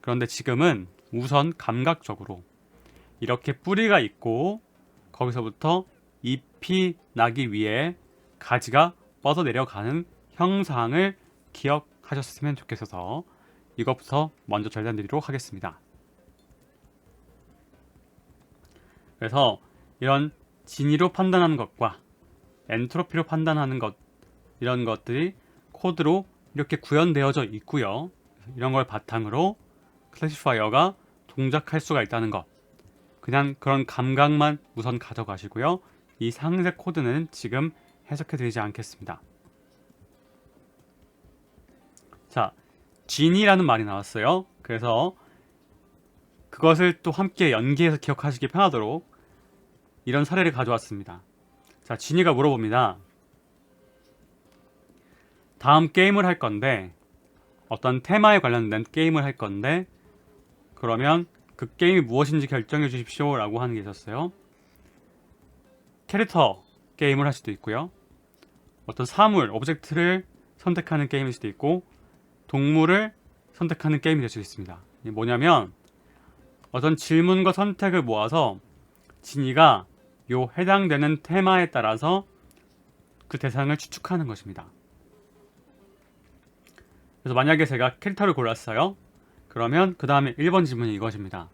그런데 지금은 우선 감각적으로 이렇게 뿌리가 있고 거기서부터 잎이 나기 위해 가지가 뻗어 내려가는 형상을 기억하셨으면 좋겠어서 이것부터 먼저 전달드리도록 하겠습니다. 그래서 이런 진위로 판단하는 것과 엔트로피로 판단하는 것, 이런 것들이 코드로 이렇게 구현되어져 있고요. 이런 걸 바탕으로 클래시파이어가 동작할 수가 있다는 것, 그냥 그런 감각만 우선 가져가시고요. 이 상세 코드는 지금 해석해 드리지 않겠습니다. 자, 진이라는 말이 나왔어요. 그래서 그것을 또 함께 연계해서 기억하시기 편하도록 이런 사례를 가져왔습니다. 자, 진이가 물어봅니다. 다음 게임을 할 건데, 어떤 테마에 관련된 게임을 할 건데, 그러면 그 게임이 무엇인지 결정해 주십시오 라고 하는 게 있었어요. 캐릭터 게임을 할 수도 있고요. 어떤 사물, 오브젝트를 선택하는 게임일 수도 있고, 동물을 선택하는 게임이 될 수 있습니다. 이게 뭐냐면 어떤 질문과 선택을 모아서 진이가 요 해당되는 테마에 따라서 그 대상을 추측하는 것입니다. 그래서 만약에 제가 캐릭터를 골랐어요. 그러면 그 다음에 1번 질문이 이것입니다.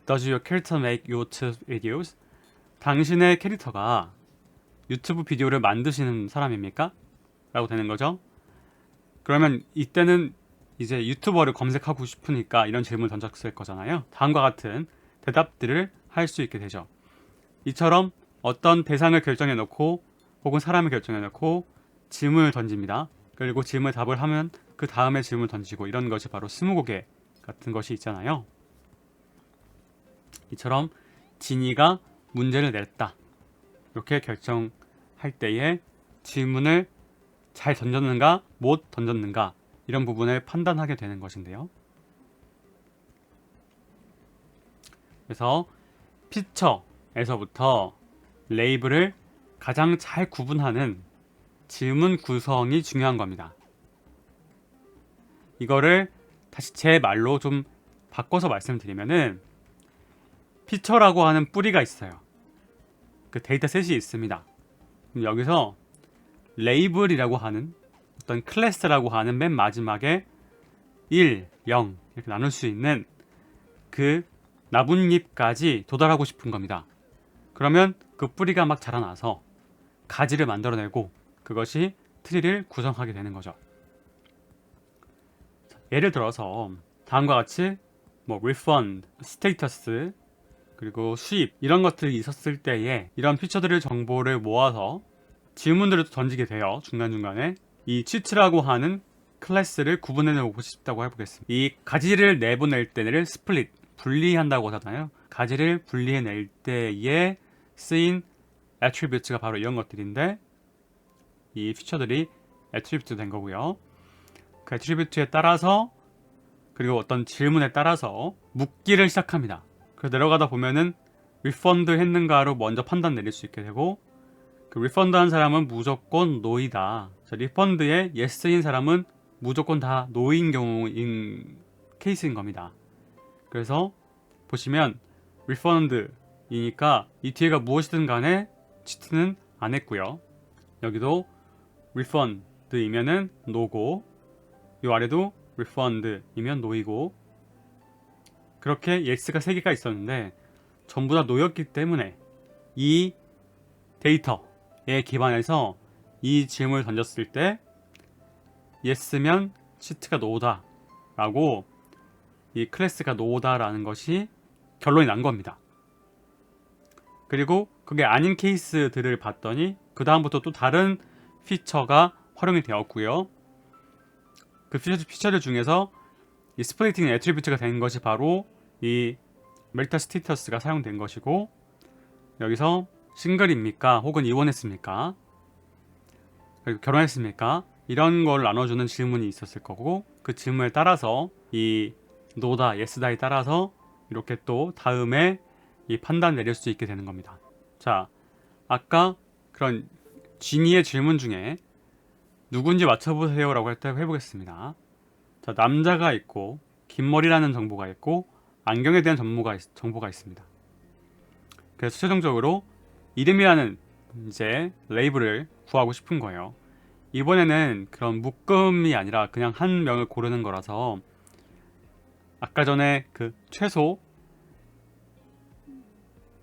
Does your character make YouTube videos? 당신의 캐릭터가 유튜브 비디오를 만드시는 사람입니까? 라고 되는 거죠. 그러면 이때는 이제 유튜버를 검색하고 싶으니까 이런 질문을 던졌을 거잖아요. 다음과 같은 대답들을 할 수 있게 되죠. 이처럼 어떤 대상을 결정해 놓고 혹은 사람을 결정해 놓고 질문을 던집니다. 그리고 질문에 답을 하면 그 다음에 질문을 던지고, 이런 것이 바로 스무고개 같은 것이 있잖아요. 이처럼 진이가 문제를 냈다, 이렇게 결정할 때에 질문을 잘 던졌는가 못 던졌는가, 이런 부분을 판단하게 되는 것인데요. 그래서 피처에서부터 레이블을 가장 잘 구분하는 질문 구성이 중요한 겁니다. 이거를 다시 제 말로 좀 바꿔서 말씀드리면은, 피처라고 하는 뿌리가 있어요. 그 데이터셋이 있습니다. 그럼 여기서 레이블이라고 하는 어떤 클래스라고 하는 맨 마지막에 1, 0 이렇게 나눌 수 있는 그 나뭇잎까지 도달하고 싶은 겁니다. 그러면 그 뿌리가 막 자라나서 가지를 만들어내고 그것이 트리를 구성하게 되는 거죠. 예를 들어서 다음과 같이 refund, 스테이터스, 그리고 수입, 이런 것들이 있었을 때에 이런 피처들의 정보를 모아서 질문들을 던지게 돼요. 중간중간에 이 치트라고 하는 클래스를 구분해내고 싶다고 해보겠습니다. 이 가지를 내보낼 때를 스플릿, 분리한다고 하잖아요. 가지를 분리해낼 때에 쓰인 애트리뷰트가 바로 이런 것들인데, 이 피처들이 애트리뷰트 된 거고요. 그 애트리뷰트에 따라서, 그리고 어떤 질문에 따라서 묻기를 시작합니다. 그래서 내려가다 보면은 리펀드 했는가로 먼저 판단 내릴 수 있게 되고, 그 리펀드 한 사람은 무조건 노이다. 리펀드에 예스인 사람은 무조건 다 노인 경우인 케이스인 겁니다. 그래서 보시면 리펀드이니까 이 뒤에가 무엇이든 간에 치트는 안 했고요. 여기도 리펀드이면은 노고, 이 아래도 리펀드이면 노이고, 그렇게 yes가 3개가 있었는데 전부 다 노였기 때문에 이 데이터에 기반해서 이 질문을 던졌을 때 yes면 치트가 노다 라고, 이 클래스가 노다 라는 것이 결론이 난 겁니다. 그리고 그게 아닌 케이스들을 봤더니 그 다음부터 또 다른 피처가 활용이 되었고요. 그 피처들 중에서 이 스플리팅 애트리뷰트가 된 것이 바로 이 메리탈 스테이터스가 사용된 것이고, 여기서 싱글입니까? 혹은 이혼했습니까? 그리고 결혼했습니까? 이런 걸 나눠주는 질문이 있었을 거고, 그 질문에 따라서 이 노다, 예스다에 따라서 이렇게 또 다음에 이 판단 내릴 수 있게 되는 겁니다. 자, 아까 그런 지니의 질문 중에 누군지 맞춰보세요 라고 할 때 해보겠습니다. 자, 남자가 있고 긴 머리라는 정보가 있고 안경에 대한 정보가 있습니다. 그래서 최종적으로 이름이라는 이제 레이블을 구하고 싶은 거예요. 이번에는 그런 묶음이 아니라 그냥 한 명을 고르는 거라서 아까 전에 그 최소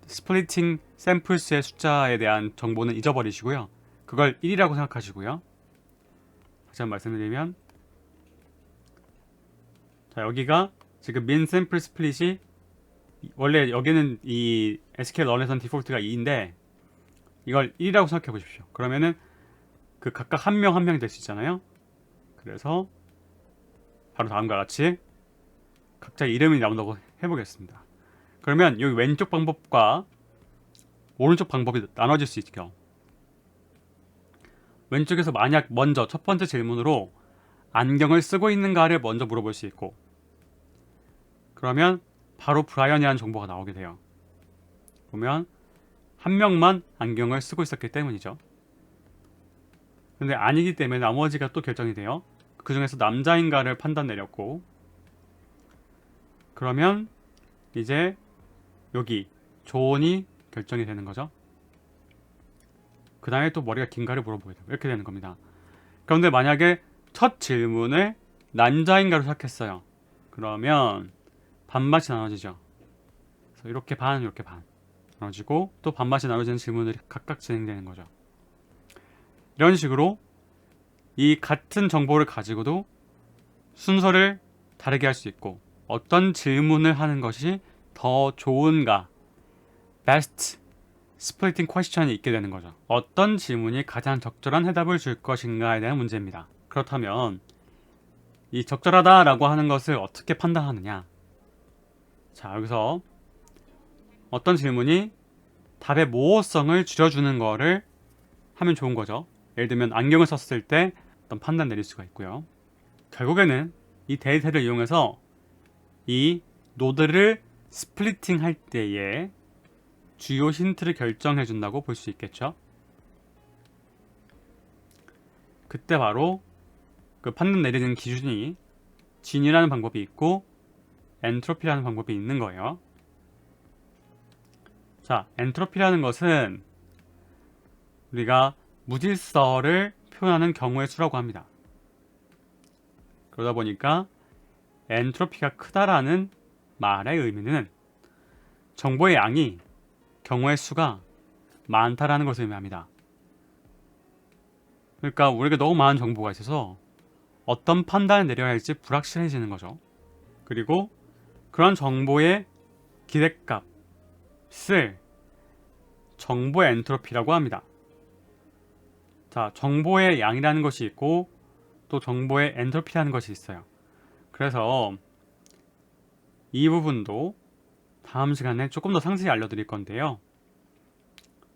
스플리팅 샘플스의 숫자에 대한 정보는 잊어버리시고요. 그걸 1이라고 생각하시고요. 다시 한번 말씀드리면 자, 여기가 지금 min 샘플 스플릿이 원래 여기는 이 sklearn에선 디폴트가 2인데 이걸 1이라고 생각해 보십시오. 그러면은 그 각각 한 명 한 명이 될 수 있잖아요. 그래서 바로 다음과 같이 각자 이름이 나온다고 해보겠습니다. 그러면 여기 왼쪽 방법과 오른쪽 방법이 나눠질 수 있죠. 왼쪽에서 만약 먼저 첫 번째 질문으로 안경을 쓰고 있는가를 먼저 물어볼 수 있고, 그러면 바로 브라이언이라는 정보가 나오게 돼요. 보면 한 명만 안경을 쓰고 있었기 때문이죠. 근데 아니기 때문에 나머지가 또 결정이 돼요. 그 중에서 남자인가를 판단 내렸고, 그러면 이제 여기 존이 결정이 되는 거죠. 그 다음에 또 머리가 긴가를 물어보게 되고 이렇게 되는 겁니다. 그런데 만약에 첫 질문을 남자인가로 시작했어요. 그러면 반반씩 나눠지죠. 그래서 이렇게 반, 이렇게 반 나눠지고 또 반반씩 나눠지는 질문들이 각각 진행되는 거죠. 이런 식으로 이 같은 정보를 가지고도 순서를 다르게 할 수 있고 어떤 질문을 하는 것이 더 좋은가 best splitting question이 있게 되는 거죠. 어떤 질문이 가장 적절한 해답을 줄 것인가에 대한 문제입니다. 그렇다면 이 적절하다라고 하는 것을 어떻게 판단하느냐. 자, 여기서 어떤 질문이 답의 모호성을 줄여주는 거를 하면 좋은 거죠. 예를 들면 안경을 썼을 때 어떤 판단 내릴 수가 있고요. 결국에는 이 데이터를 이용해서 이 노드를 스플리팅 할 때에 주요 힌트를 결정해 준다고 볼 수 있겠죠. 그때 바로 그 판단 내리는 기준이 진이라는 방법이 있고 엔트로피라는 방법이 있는 거예요. 자, 엔트로피라는 것은 우리가 무질서를 표현하는 경우의 수라고 합니다. 그러다 보니까 엔트로피가 크다라는 말의 의미는 정보의 양이 경우의 수가 많다라는 것을 의미합니다. 그러니까 우리가 너무 많은 정보가 있어서 어떤 판단을 내려야 할지 불확실해지는 거죠. 그리고 그런 정보의 기대값을 정보 엔트로피라고 합니다. 자, 정보의 양이라는 것이 있고 또 정보의 엔트로피라는 것이 있어요. 그래서 이 부분도 다음 시간에 조금 더 상세히 알려드릴 건데요.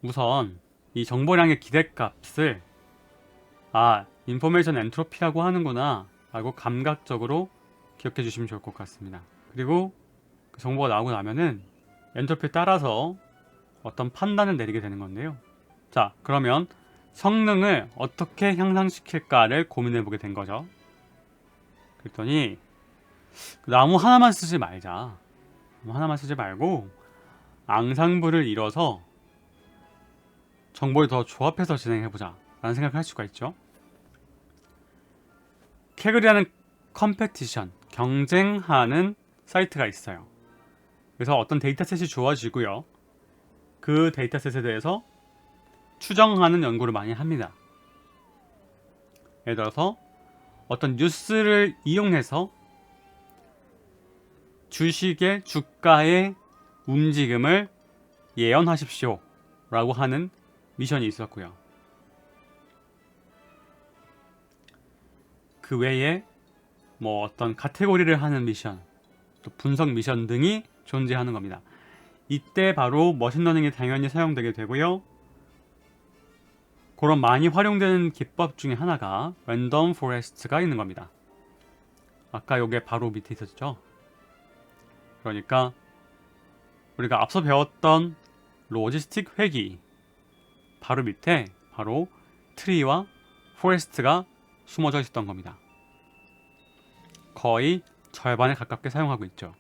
우선 이 정보량의 기대값을 인포메이션 엔트로피라고 하는구나 라고 감각적으로 기억해 주시면 좋을 것 같습니다. 그리고 그 정보가 나오고 나면은 엔트로피에 따라서 어떤 판단을 내리게 되는 건데요. 자, 그러면 성능을 어떻게 향상시킬까를 고민해 보게 된 거죠. 그랬더니 나무 하나만 쓰지 말자. 나무 하나만 쓰지 말고 앙상블을 이뤄서 정보를 더 조합해서 진행해보자 라는 생각을 할 수가 있죠. 캐글이라는 컴페티션, 경쟁하는 사이트가 있어요. 그래서 어떤 데이터셋이 주어지고요. 그 데이터셋에 대해서 추정하는 연구를 많이 합니다. 예를 들어서 어떤 뉴스를 이용해서 주식의 주가의 움직임을 예언하십시오 라고 하는 미션이 있었고요. 그 외에 뭐 어떤 카테고리를 하는 미션, 또 분석 미션 등이 존재하는 겁니다. 이때 바로 머신러닝이 당연히 사용되게 되고요. 그런 많이 활용되는 기법 중에 하나가 랜덤 포레스트가 있는 겁니다. 아까 요게 바로 밑에 있었죠. 그러니까 우리가 앞서 배웠던 로지스틱 회귀 바로 밑에 바로 트리와 포레스트가 숨어져 있었던 겁니다. 거의 절반에 가깝게 사용하고 있죠.